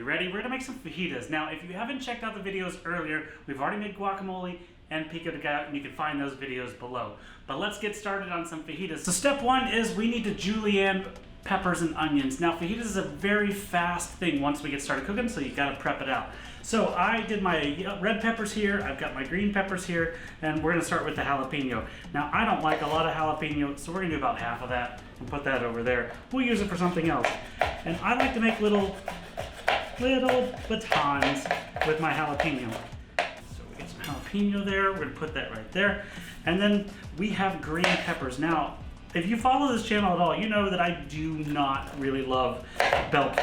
ready? We're gonna make some fajitas. Now, if you haven't checked out the videos earlier, we've already made guacamole and pico de gallo, and you can find those videos below. But let's get started on some fajitas. So step one is we need to julienne peppers and onions. Now, fajitas is a very fast thing once we get started cooking, so you gotta prep it out. So I did my red peppers here, I've got my green peppers here, and we're gonna start with the jalapeno. Now, I don't like a lot of jalapeno, so we're gonna do about half of that and put that over there. We'll use it for something else. And I like to make little batons with my jalapeno. So we get some jalapeno there, we're gonna put that right there. And then we have green peppers. Now, if you follow this channel at all, you know that I do not really love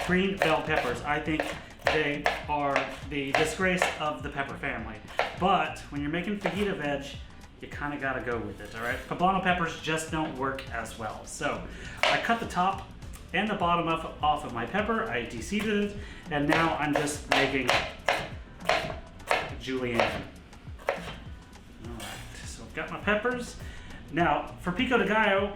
green bell peppers. I think they are the disgrace of the pepper family. But when you're making fajita veg, you kind of got to go with it, all right? Poblano peppers just don't work as well. So I cut the top and the bottom off of my pepper. I de-seeded it, and now I'm just making julienne. All right, so I've got my peppers. Now, for pico de gallo,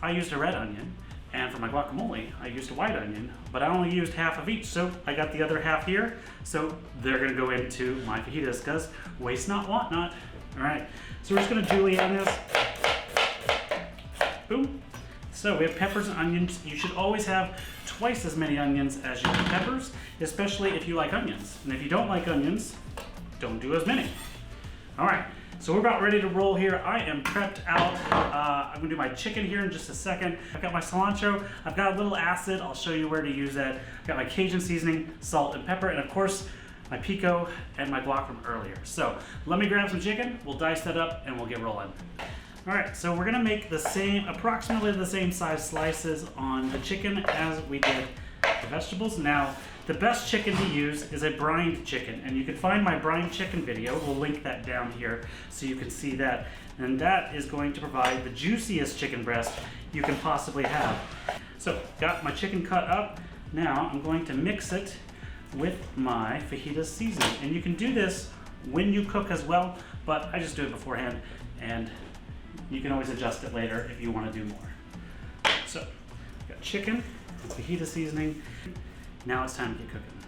I used a red onion, and for my guacamole, I used a white onion, but I only used half of each, so I got the other half here, so they're gonna go into my fajitas, because waste not, want not. All right, so we're just gonna julienne this. Boom. So we have peppers and onions. You should always have twice as many onions as you do peppers, especially if you like onions. And if you don't like onions, don't do as many. All right. So we're about ready to roll here. I am prepped out. I'm gonna do my chicken here in just a second. I've got my cilantro. I've got a little acid. I'll show you where to use that. I've got my Cajun seasoning, salt and pepper, and of course, my pico and my guac from earlier. So let me grab some chicken. We'll dice that up and we'll get rolling. All right, so we're gonna make approximately the same size slices on the chicken as we did the vegetables. Now, the best chicken to use is a brined chicken, and you can find my brined chicken video. We'll link that down here so you can see that. And that is going to provide the juiciest chicken breast you can possibly have. So, got my chicken cut up. Now, I'm going to mix it with my fajita seasoning. And you can do this when you cook as well, but I just do it beforehand, and you can always adjust it later if you want to do more. So, got chicken, fajita seasoning. Now it's time to get cooking.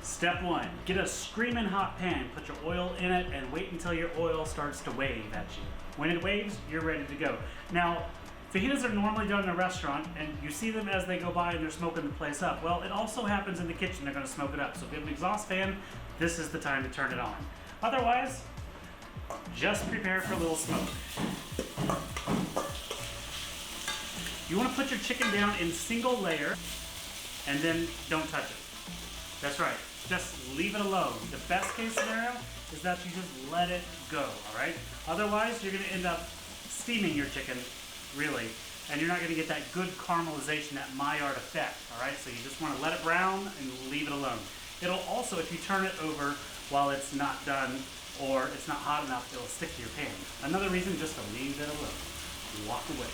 Step one, get a screaming hot pan, put your oil in it, and wait until your oil starts to wave at you. When it waves, you're ready to go. Now, fajitas are normally done in a restaurant, and you see them as they go by and they're smoking the place up. Well, it also happens in the kitchen, they're gonna smoke it up. So if you have an exhaust fan, this is the time to turn it on. Otherwise, just prepare for a little smoke. You wanna put your chicken down in single layer, and then don't touch it. That's right, just leave it alone. The best case scenario is that you just let it go, all right? Otherwise, you're gonna end up steaming your chicken, really, and you're not gonna get that good caramelization, that Maillard effect, all right? So you just wanna let it brown and leave it alone. It'll also, if you turn it over while it's not done or it's not hot enough, it'll stick to your pan. Another reason just to leave it alone. Walk away.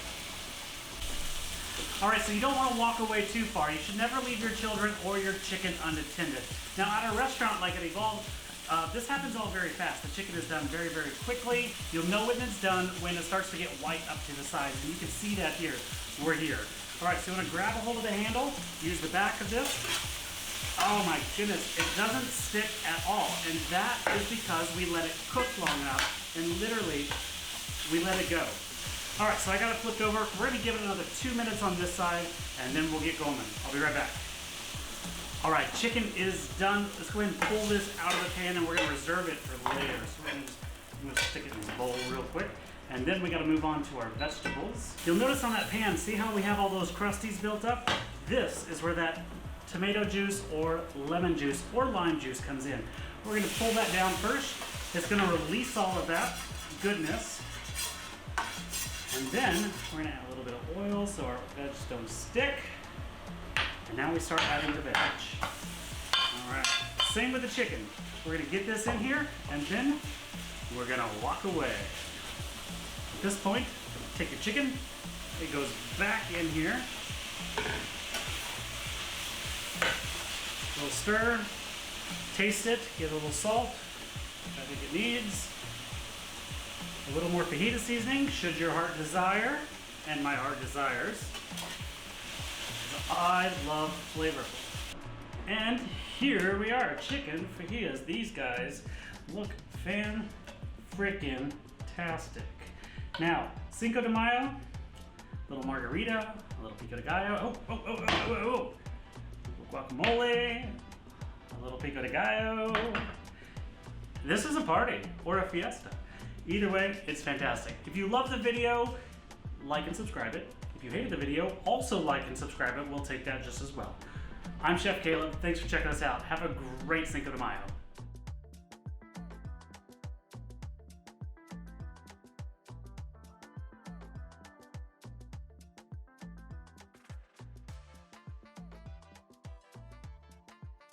All right, so you don't want to walk away too far. You should never leave your children or your chicken unattended. Now, at a restaurant like at Evolve, this happens all very fast. The chicken is done very, very quickly. You'll know when it's done when it starts to get white up to the sides, and you can see that here. We're here. All right, so you want to grab a hold of the handle, use the back of this. Oh my goodness, it doesn't stick at all, and that is because we let it cook long enough, and literally, we let it go. All right, so I got it flipped over. We're gonna give it another 2 minutes on this side, and then we'll get going. I'll be right back. All right, chicken is done. Let's go ahead and pull this out of the pan, and we're gonna reserve it for later. So I'm gonna stick it in this bowl real quick, and then we gotta move on to our vegetables. You'll notice on that pan, see how we have all those crusties built up? This is where that tomato juice or lemon juice or lime juice comes in. We're gonna pull that down first. It's gonna release all of that goodness. And then we're gonna add a little bit of oil so our veg don't stick. And now we start adding the veg. All right, same with the chicken. We're gonna get this in here and then we're gonna walk away. At this point, take your chicken, it goes back in here. A little stir, taste it, give it a little salt, I think it needs. A little more fajita seasoning, should your heart desire, and my heart desires. I love flavorful. And here we are, chicken fajitas. These guys look fan-frickin-tastic. Now, Cinco de Mayo, little margarita, a little pico de gallo, guacamole, a little pico de gallo. This is a party or a fiesta. Either way, it's fantastic. If you love the video, like and subscribe it. If you hated the video, also like and subscribe it. We'll take that just as well. I'm Chef Caleb. Thanks for checking us out. Have a great Cinco de Mayo.